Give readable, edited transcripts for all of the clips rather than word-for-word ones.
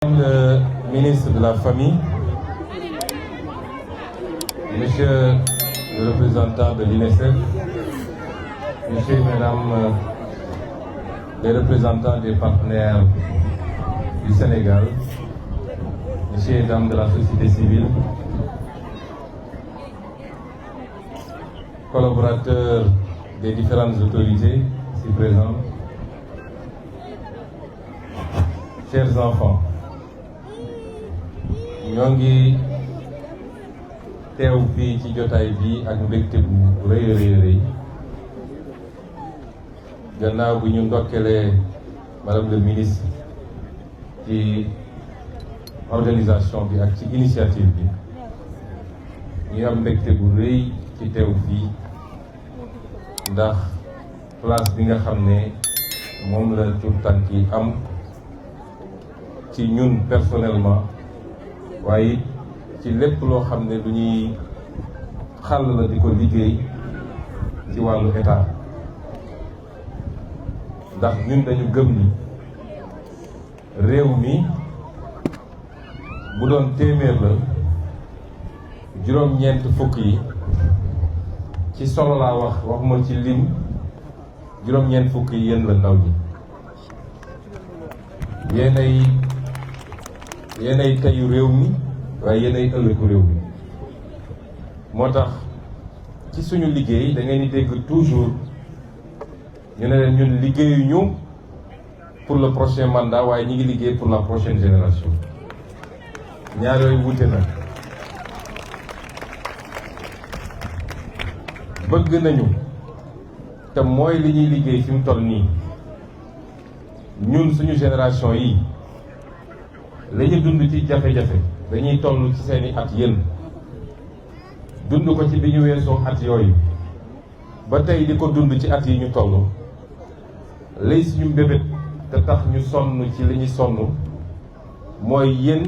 Le ministre de la Famille, Monsieur le représentant de l'UNICEF, Monsieur et Mesdames les représentants des partenaires du Sénégal, Monsieur et Mesdames de la société civile, collaborateurs des différentes autorités ici présentes, chers enfants, ñoo ngi teew fii ci jotaay bi ak mbégte bu rëy rëy gannaaw bu ñu ndokkelee madame le ministre ci organisation bi ak ci initiative bi ñu am mbégte bu rëy ci teew fii ndax place bi nga xam ne moom la tout tànk yi am ci ñun personnellement waaye ci lépp loo xam ne lu ñuy xàll la di ko liggéey ci wàllu état ndax ñun dañu gëm ni réew mi bu doon téeméer la juróom-ñeent fukk yi ci solo laa waxuma ci lim juróom-ñeent fukk yi yéen la ndaw ñi yéenay teyu réew mi waaye yéenay ëllëgu réew mi moo tax ci suñu liggéey da ngeen di dégg toujours ñu ne leen ñun liggéeyuñu pour le prochain mandat waaye ñi ngi liggéey pour la prochaine génération ñaar yooyu wute na bëgg nañu te mooy li ñuy liggéey fi mu toll nii ñun suñu génération yi la ñu dund ci jafe-jafe dañuy toll ci seeni at yéen dund ko ci bi ñu weesoo at yooyu ba tey di ko dund ci at yi ñu toll lay suñu mbébét te tax ñu sonn ci li ñu sonn mooy yéen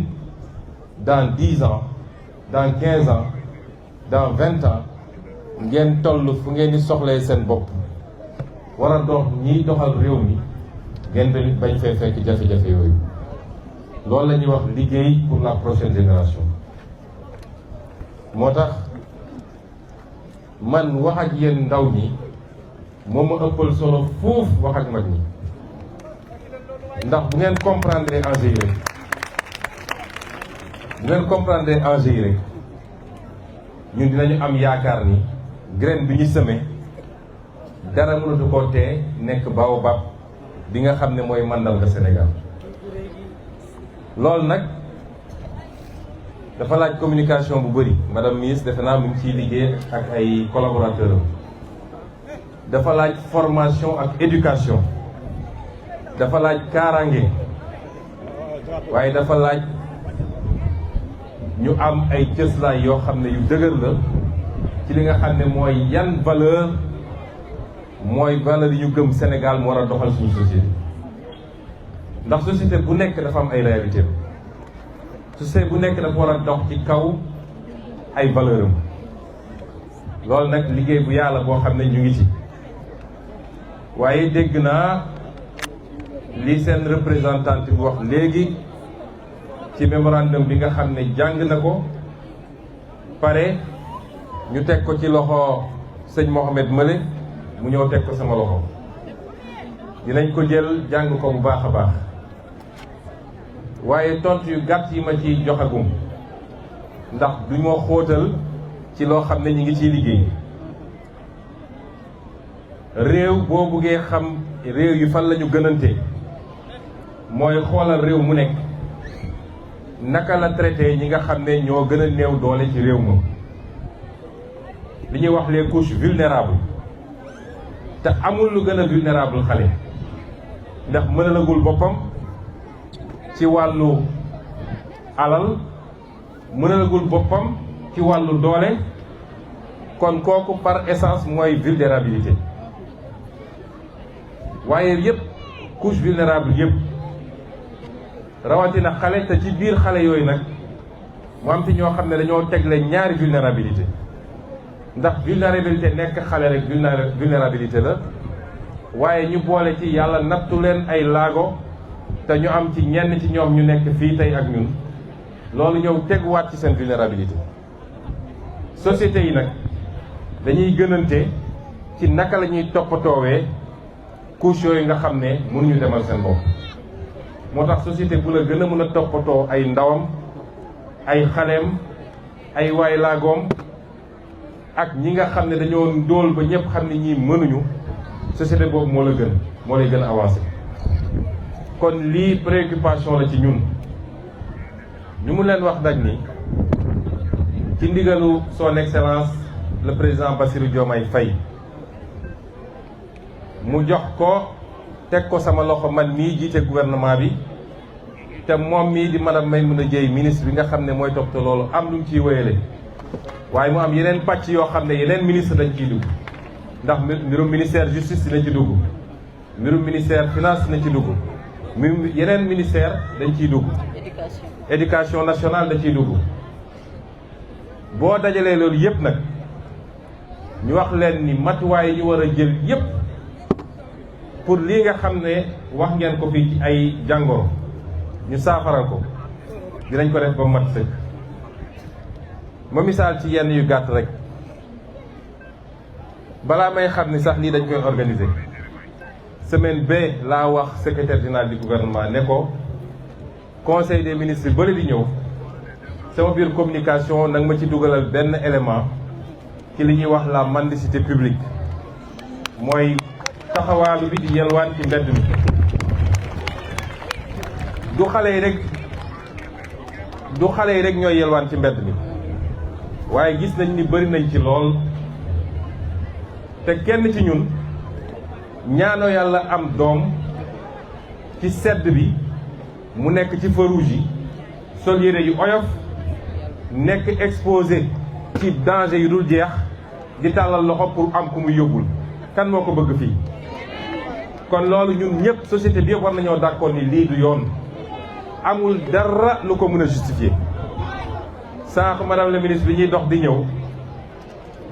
dans 10 ans dans 15 ans dans 20 ans ngeen toll fu ngeen di soxlee seen bopp war a dox ñiy doxal réew mi ngeen tamit bañ fee fekk jafe-jafe yooyu loolu la ñuy wax liggéey pour la prochaine génération moo tax man wax ak yéen ndaw ñi moo ma ëppal solo fuuf wax ak mag ñi ndax bu ngeen comprendre enjeu yi rek ñun dinañu am yaakaar ni graine bi ñu semé dara mënatu koo tee nekk baobab bi nga xam ne mooy màndarga Sénégal loolu nag dafa laaj communication bu bëri madame ministre defe naa mu ngi ciy liggéey ak ay collaborateurs dafa laaj formation ak éducation dafa laaj kaaraange waaye dafa laaj ñu am ay cëslaay yoo xam ne yu dëgër la ci li nga xam ne mooy yan valeur yi ñu gëm Sénégal mu war a doxal suñu société ndax société bu nekk dafa am ay réalité société bu nekk dafa war a dox ci kaw ay valeur am loolu nag liggéey bu yàlla boo xam ne ñu ngi ci waaye dégg naa li seen représentante bi wax léegi ci mémorandum bi nga xam ne jàng na ko pare ñu teg ko ci loxo sëñ Mohamed Male mu ñëw teg ko sama loxo dinañ ko jël jàng ko bu baax a baax waaye tontu yu gàtt yi ma ci joxagum ndax du ma xóotal ci loo xam ne ñi ngi ciy liggéey réew boo buggee xam réew yi fan la ñu gënante mooy xoolal réew mu nekk naka la traité ñi nga xam ne ñoo gën a néew doole ci réew ma li ñuy wax les couches vulnérables te amul lu gën a vulnérable xale ndax mënalagul boppam ci wàllu alal mënalagul boppam ci wàllu doole kon kooku par essence mooy vulnérabilité waaye yëpp couche vulnérable yëpp rawatina xale te ci biir xale yooyu nag mu am ci ñoo xam ne dañoo tegle ñaari vulnérabilité ndax vulnérabilité nekk xale rek vulnérabilité la waaye ñu boole ci yàlla nattu leen ay laago te ñu am ci ñenn ci ñoom ñu nekk fii tey ak ñun loolu ñëw teguwaat ci seen vulnérabilité. société yi nag dañuy gënante ci naka la ñuy toppatoowee couche yooyu nga xam ne mënuñu demal seen bopp. moo tax société bu la gën a mën a toppatoo ay ndawam ay xaleem ay waay laagoom ak ñi nga xam ne dañoo ndóol ba ñëpp xam ne ñii mënuñu société boobu moo lay gën a avancé. kon lii préoccupation la ci ñun ñu mu leen wax nag ni ci ndigalu son excellence le président Bassirou Diomaye Faye mu jox ko teg ko sama loxo man mii jiite gouvernement bi te moom mii di madame Maïmouna Dièye ministre bi nga xam ne mooy toppatoo loolu am lu mu ciy wéyale waaye mu am yeneen pàcc yoo xam ne yeneen ministre dañ ciy dugg ndax mbirum ministère justice dina ci dugg mbirum ministère finance dina ci dugg yeneen ministère dañ ciy dugg éducation nationale da ciy dugg boo dajalee loolu yëpp nag ñu wax leen ni matuwaay yi ñu war a jël yëpp pour lii nga xam ne wax ngeen ko fii ci ay jàngoro ñu saafaral ko dinañ ko def ba mat sëkk. ma misaal ci yenn yu gàtt rek balaa may xam ni sax lii dañ koy organiser semaine ba laa wax secrétaire général du gouvernement ne ko conseil des ministres yi bëri di ñëw sama biir communication nag ma ci dugalal benn élément ci li ñuy wax la mendicité publique mooy taxawaalu bi di yelwaan ci mbedd mi du xale yi rek ñooy yelwaan ci mbedd mi waaye gis nañ ni bëri nañ ci lool te kenn ci ñun ñaano yàlla am doom ci sedd bi mu nekk ci feu rouge yi sol yére yu oyof nekk exposé ci danger yu dul jeex di tàllal loxo pour am ku mu yóbbul kan moo ko bëgg fii. kon loolu ñun ñëpp société bi yëpp war nañoo d'accord ni lii du yoon amul dara lu ko mën a justifier. sànq madame la ministre bi ñuy dox di ñëw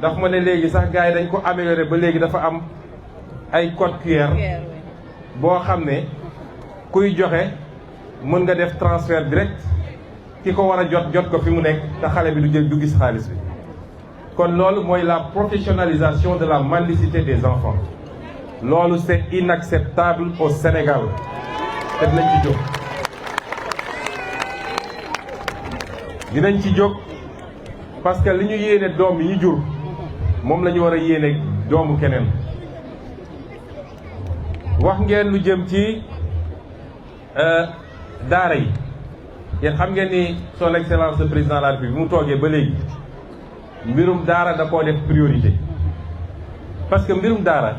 daf ma ne léegi sax gars yi dañ ko amélioré ba léegi dafa am ay code QR boo xam ne kuy joxe mën nga def transfert direct ki ko war a jot ko fi mu nekk te xale bi du gis xaalis bi. kon loolu mooy la professionnalisation de la mendicité des enfants loolu c'est inacceptable au Sénégal te dinañ ci jóg parce que li ñu yéene doom yi ñu jur moom la ñu war a yéene doomu keneen. wax ngeen lu jëm ci daara yi yéen xam ngeen ni son excellence le président de la République bi mu toogee ba léegi mbirum daara da koo def priorité parce que mbirum daara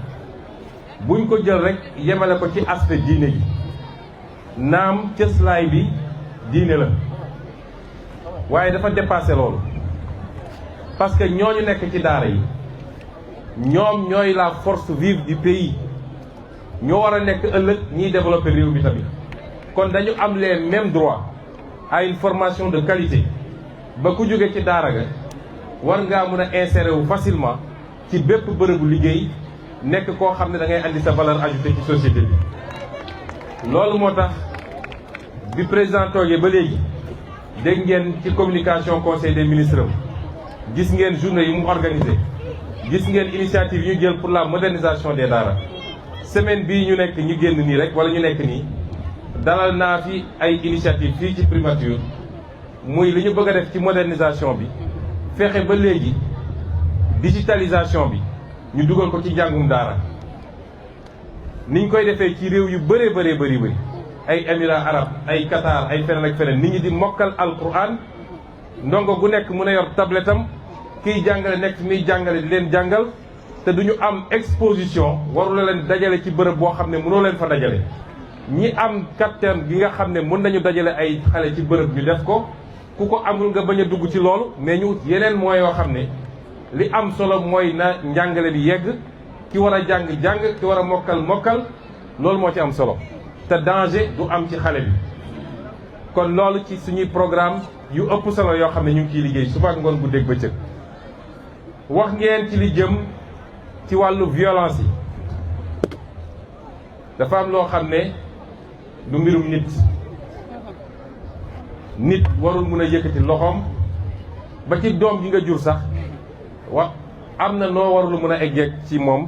buñ ko jël rek yemale ko ci aspect diine gi naam cëslaay bi diine la waaye dafa dépassé loolu parce que ñooñu nekk ci daara yi ñoom ñooy la force vive du pays ñoo war a nekk ëllëg ñiy développer réew bi tamit kon dañu am les mêmes droits à une formation de qualité ba ku jóge ci daara ga war ngaa mën a insérer wu facilement ci bépp bërëbu liggéey nekk koo xam ne da ngay andi sa valeur ajoutée ci société bi. loolu moo tax bi président toogee ba léegi dégg ngeen ci communication conseil des ministres gis ngeen journée yi mu organisé gis ngeen initiative yi ñu jël pour la modernisation des daara. semaine bii ñu nekk ñu génn nii rek wala ñu nekk nii dalal naa fi ay initiative fii ci primature muy li ñu bëgg a def ci modernisation bi fexe ba léegi digitalisation bi ñu dugal ko ci njàngum daara niñ koy defee ci réew yu bëree bëri ay Émirats arabes ay Qatar ay feneen ak feneen nit ñi di mokkal alquran ndongo bu nekk mën a yor tablette am kiy jàngale nekk miy jàngale di leen jàngal te duñu am exposition warula leen dajale ci bërëb boo xam ne mënoo leen fa dajale ñi am kattan gi nga xam ne mën nañu dajale ay xale ci bërëb ñu def ko ku ko amul nga bañ a dugg ci loolu mais ñu ut yeneen mooy yoo xam ne li am solo mooy na njàngale bi yegg ki war a jàng ki war a mokkal loolu moo ci am solo te danger du am ci xale bi. kon loolu ci suñuy programme yu ëpp solo yoo xam ne ñu ngi ciy liggéey suba ak ngoon guddeeg bëccëg. wax ngeen ci li jëm ci wàllu violence yi dafa am loo xam ne du mbirum nit warul mun a yëkkati loxoom ba ci doom ji nga jur sax am na noo warul mun a eggeeg ci moom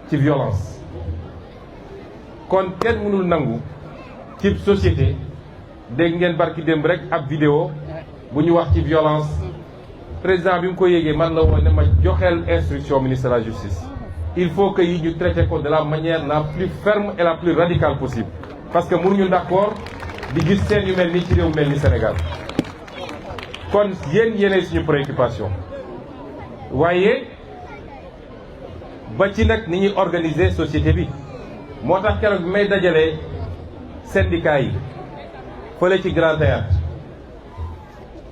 ci violence. kon kenn mënul nangu ci société dégg ngeen barki démb rek ab vidéo bu ñu wax ci violence président bi mu ko yéegee man la woon ne ma joxeel instruction ministre de la justice. il faut que yi ñu traité ko de la manière la plus ferme et la plus radicale possible parce que mënuñu d'accord di gis seen yu mel ni ci réew mel ni Sénégal. kon yéenay suñu préoccupation waaye ba ci nag ni ñuy organiser société bi moo tax keroog bi may dajalee syndicat yi fële ci Grand Théâtre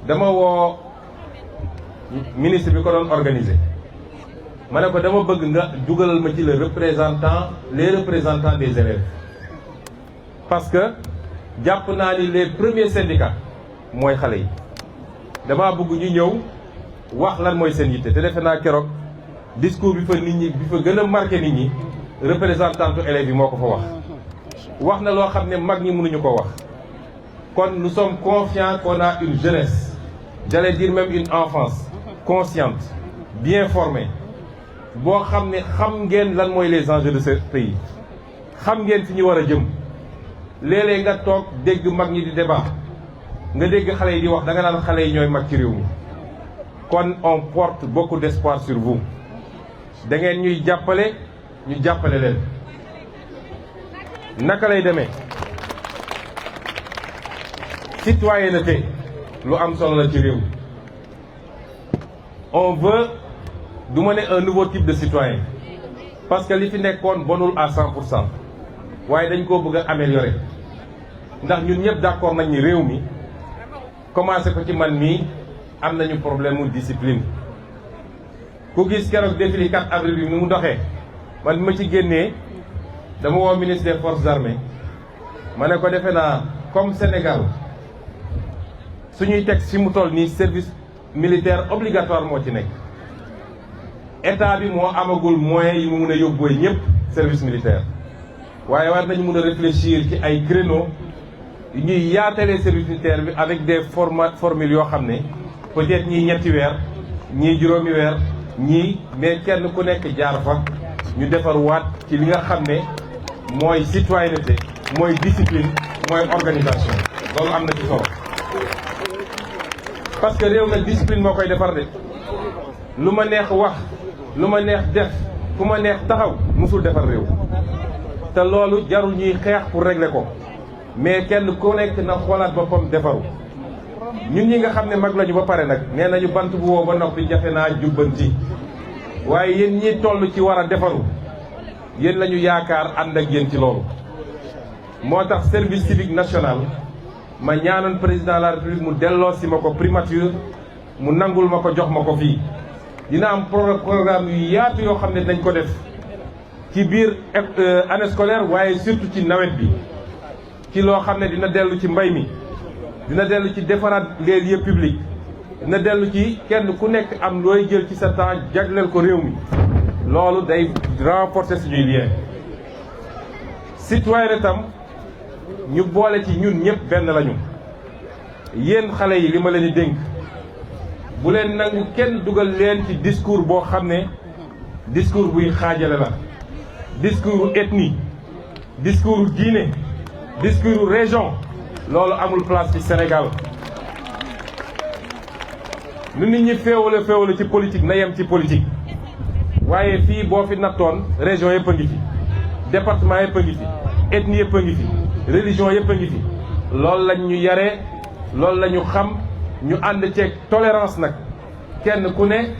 dama woo ministre bi ko doon organiser ma ne ko dama bëgg nga dugalal ma ci les représentants des élèves parce que jàpp naa ni les premiers syndicats mooy xale yi damaa bëgg ñu ñëw wax lan mooy seen yitte te defe naa keroog discours bi fa gën a marqué nit ñi représentantu élèves yi moo ko fa wax na loo xam ne mag ñi mënuñu ko wax. kon nous sommes confiants qu'on a une jeunesse, j'allais dire même une enfance consciente, bien formée boo xam ne xam ngeen lan mooy les enjeux de ce pays xam ngeen fi ñu war a jëm. léeg-léeg nga toog dégg mag ñi di débat nga dégg xale yi di wax da nga naan xale yi ñooy mag ci réew mi. kon on porte beaucoup d'espoir sur vous da ngeen ñuy jàppale ñu jàppale leen. naka lay demee citoyenneté lu am solo la ci réew. on veut du ma ne un nouveau type de citoyen parce que li fi nekkoon bonul à 100% waaye dañ koo bëgg a améliorer ndax ñun ñëpp d'accord nañ ni réew mi commencé ko ci man mii am nañu problème mu discipline. ku gis keroog défilé 4 avril bi ni mu doxee man bi ma ci génnee dama woo ministre des forces armées ma ne ko defe naa comme Sénégal suñuy teg fi mu toll nii service militaire obligatoire moo ci nekk. état bi moo amagul moyens yi mu mun a yóbbooy ñëpp service militaire waaye war nañu mun a réfléchir ci ay créneaux yu ñuy yaatalee service militaire bi avec des formules yoo xam ne peut-être ñii 7 weer ñii juróomi weer ñii mais kenn ku nekk jaar fa ñu defar waat ci li nga xam ne mooy citoyenneté mooy discipline mooy organisation loolu am na ci solo parce que réew nag discipline moo koy defar de lu ma neex wax lu ma neex def fu ma neex taxaw musul defar réew te loolu jarul ñuy xeex pour régler ko mais kenn ku nekk na xoolaat boppam defaru. ñun ñi nga xam ne mag lañu ba pare nag nee nañu bant bu woo ba noppi jafe naa jubbanti waaye yéen ñi toll ci war a defaru yéen la ñu yaakaar ànd ak yéen ci loolu. moo tax service civique national ma ñaanoon président de la république mu delloo si ma ko primature mu nangul ma ko jox ma ko fii. dina am programme yu yaatu yoo xam ne dañ ko def ci biir année scolaire waaye surtout ci nawet bi ci loo xam ne dina dellu ci mbay mi dina dellu ci defaraat les lieux publics dina dellu ci kenn ku nekk am looy jël ci sa temps jagleel ko réew mi loolu day renforcer suñuy lien. citoyen itam ñu boole ci ñun ñëpp benn lañu yéen xale yi li ma leen di dénk bu leen nangu kenn dugal leen ci discours boo xam ne discours buy xaajale la discours ethnie discours diine discours région loolu amul place ci Sénégal. nu nit ñi féewale ci politique na yem ci politique waaye fii boo fi nattoon région yëpp a ngi fi département yëpp a ngi fi ethnie yëpp a ngi fi religion yëpp a ngi fi loolu lañ ñu yaree loolu la ñu xam. ñu ànd ceeg tolérance nag kenn ku ne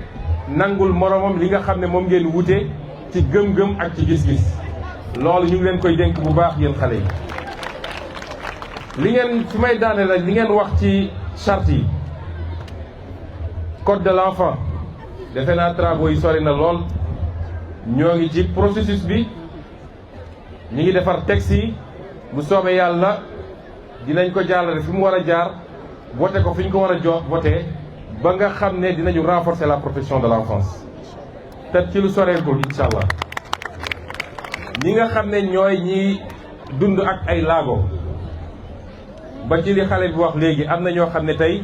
nangul moromam li nga xam ne moom ngeen wute ci gëm-gëm ak ci gis-gis loolu ñu ngi leen koy dénk bu baax yéen xale yi. li ngeen fi may daane la li ngeen wax ci charte yi code de l'enfant defe naa travaux yi sori na lool ñoo ngi ci processus bi ñu ngi defar texte yi bu soobee yàlla dinañ ko jaarale fi mu war a jaar. voté ko fi ñu ko war a jox voté ba nga xam ne dinañu renforcer la protection de l'enfance te ci lu soreekul incha allah ñi nga xam ne ñooy ñi dund ak ay laago ba ci li xale bi wax léegi am na ñoo xam ne tey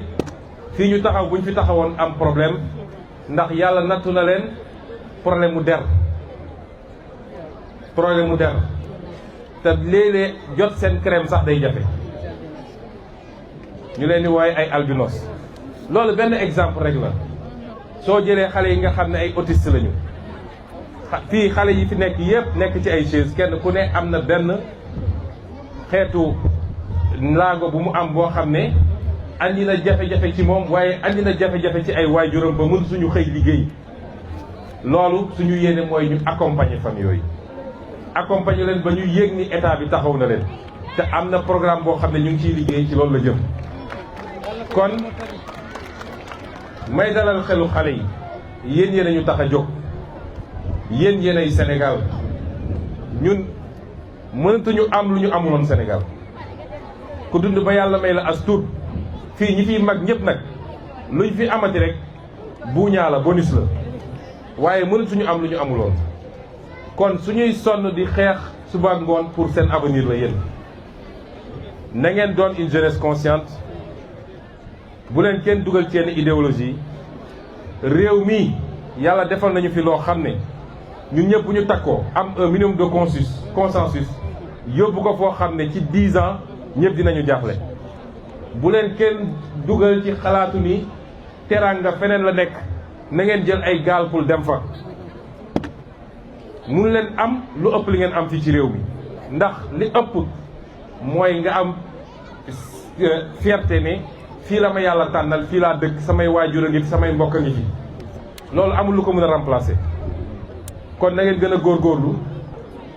fii ñu taxaw bu ñu fi taxawoon am problème ndax yàlla nattu na leen problème mu der te léeg-léeg jot seen crème sax day jafe ñu leen di wooye ay albinos. loolu benn exemple rek la soo jëlee xale yi nga xam ne ay autiste lañu fii xale yi fi nekk yëpp nekk ci ay chaise kenn ku ne am na benn xeetu laago bu mu am boo xam ne andi na jafe-jafe ci moom waaye andi na jafe-jafe ci ay waajuram ba mën suñu xëy liggéey. loolu suñu yéene mooy ñu accompagner famille yooyu accompagner leen ba ñu yéeg ni état bi taxaw na leen te am na programme boo xam ne ñu ngi ciy liggéey ci loolu la jëm. kon may dalal xelu xale yi yéen yéen a ñu tax a jóg yéen yéen ay Sénégal ñun mënatuñu am lu ñu amuloon Sénégal ku dund ba yàlla may la as tuut fii ñi fiy mag ñëpp nag luñ fi amati rek buuñaa la bonus la waaye mënatuñu am lu ñu amuloon kon suñuy sonn di xeex suba ak ngoon pour seen avenir la yéen na ngeen doon une jeunesse consciente bu leen kenn dugal ci yenn idéologie réew mi yàlla defal nañu fi loo xam ne ñun ñëpp bu ñu takkoo am un minimum de consensus yóbbu ko foo xam ne ci 10 ans ñëpp dinañu jaaxle bu leen kenn dugal ci xalaatu ni teraanga feneen la nekk na ngeen jël ay gaal pour dem fa mun leen am lu ëpp li ngeen am fii ci réew mi ndax li ëpp mooy nga am fierté ne fii la ma yàlla tànnal fii laa dëkk samay waajur a ngi fi samay mbokk a ngi fi loolu amul lu ko mën a remplacer kon na ngeen gën a góorgóorlu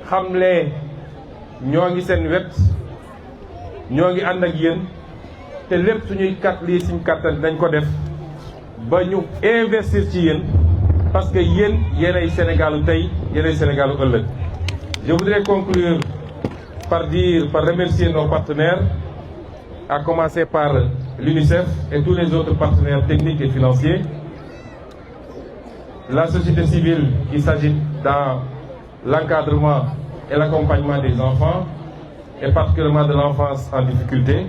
xam ne ñoo ngi seen wet ñoo ngi ànd ak yéen te lépp suñuy lii suñ kàttan dañ ko def ba ñu investir ci yéen parce que yéen yéenay Sénégalu tey yéenay Sénégalu ëllëg. Je voudrais conclure par remercier nos partenaires, à commencer par l'UNICEF et tous les autres partenaires techniques et financiers, la société civile qui s'agit dans l'encadrement et l'accompagnement des enfants, et particulièrement de l'enfance en difficulté,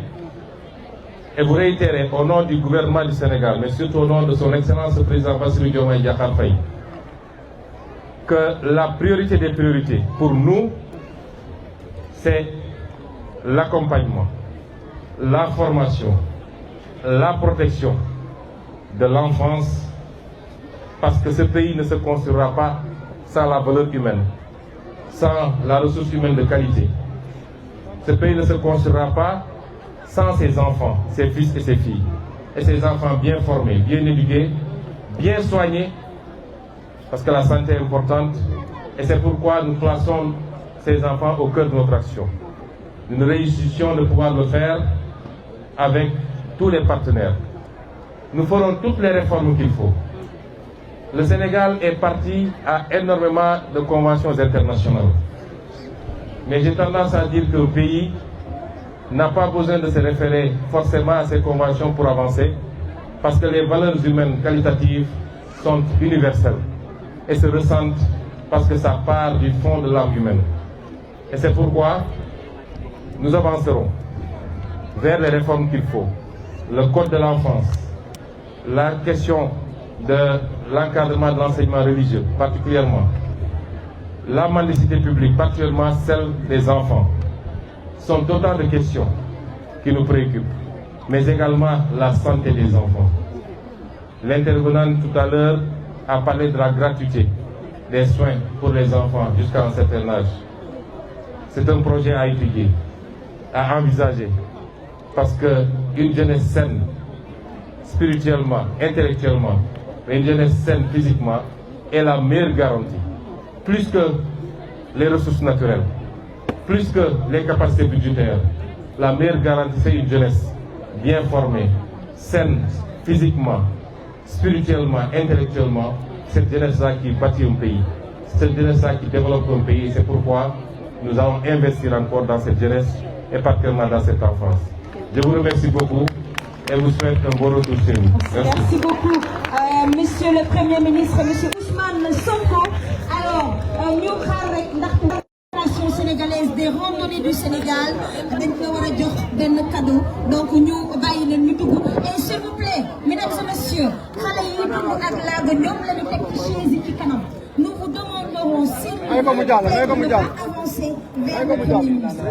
et vous réitérer au nom du gouvernement du Sénégal, mais surtout au nom de son Excellence le Président Bassirou Diomaye Diakhar Faye, que la priorité des priorités pour nous, c'est l'accompagnement, la formation, la protection de l'enfance, parce que ce pays ne se construira pas sans la valeur humaine, sans la ressource humaine de qualité. Ce pays ne se construira pas sans ses enfants, ses fils et ses filles, et ses enfants bien formés, bien éduqués, bien soignés, parce que la santé est importante, et c'est pourquoi nous plaçons ces enfants au cœur de notre action. Nous réussissions de pouvoir le faire avec tous les partenaires. Nous ferons toutes les réformes qu'il faut. Le Sénégal est parti à énormément de conventions internationales. Mais j'ai tendance à dire que le pays n'a pas besoin de se référer forcément à ces conventions pour avancer, parce que les valeurs humaines qualitatives sont universelles et se ressentent parce que ça part du fond de l'âme humaine. Et c'est pourquoi nous avancerons vers les réformes qu'il faut. Le code de l'enfance, la question de l'encadrement de l'enseignement religieux, particulièrement, la mendicité publique, particulièrement celle des enfants, sont autant de questions qui nous préoccupent, mais également la santé des enfants. L'intervenant tout à l'heure a parlé de la gratuité des soins pour les enfants jusqu'à un certain âge. C'est un projet à étudier, à envisager, parce qu'une jeunesse saine, spirituellement, intellectuellement, mais une jeunesse saine physiquement, est la meilleure garantie. Plus que les ressources naturelles, plus que les capacités budgétaires, la meilleure garantie, c'est une jeunesse bien formée, saine, physiquement, spirituellement, intellectuellement. Cette jeunesse-là qui bâtit un pays, cette jeunesse-là qui développe un pays. C'est pourquoi nous allons investir encore dans cette jeunesse et particulièrement dans cette enfance. Je vous remercie beaucoup et vous souhaite un bon retour chez nous. Merci beaucoup, Monsieur le Premier ministre, Monsieur Ousmane Sonko. Alors, nous sénégalaise des randonnées du Sénégal dañ ko war a jox benn cadeau donc ñu bàyyi leen ñu dugg et s'il vous plaît mesdames et messieurs xale yi dund ak laago ñoom la ñu teg ci chaise yi ci kanam nous vous demanderons s'il vous plaît de ne pas avancer vers le Premier ministre.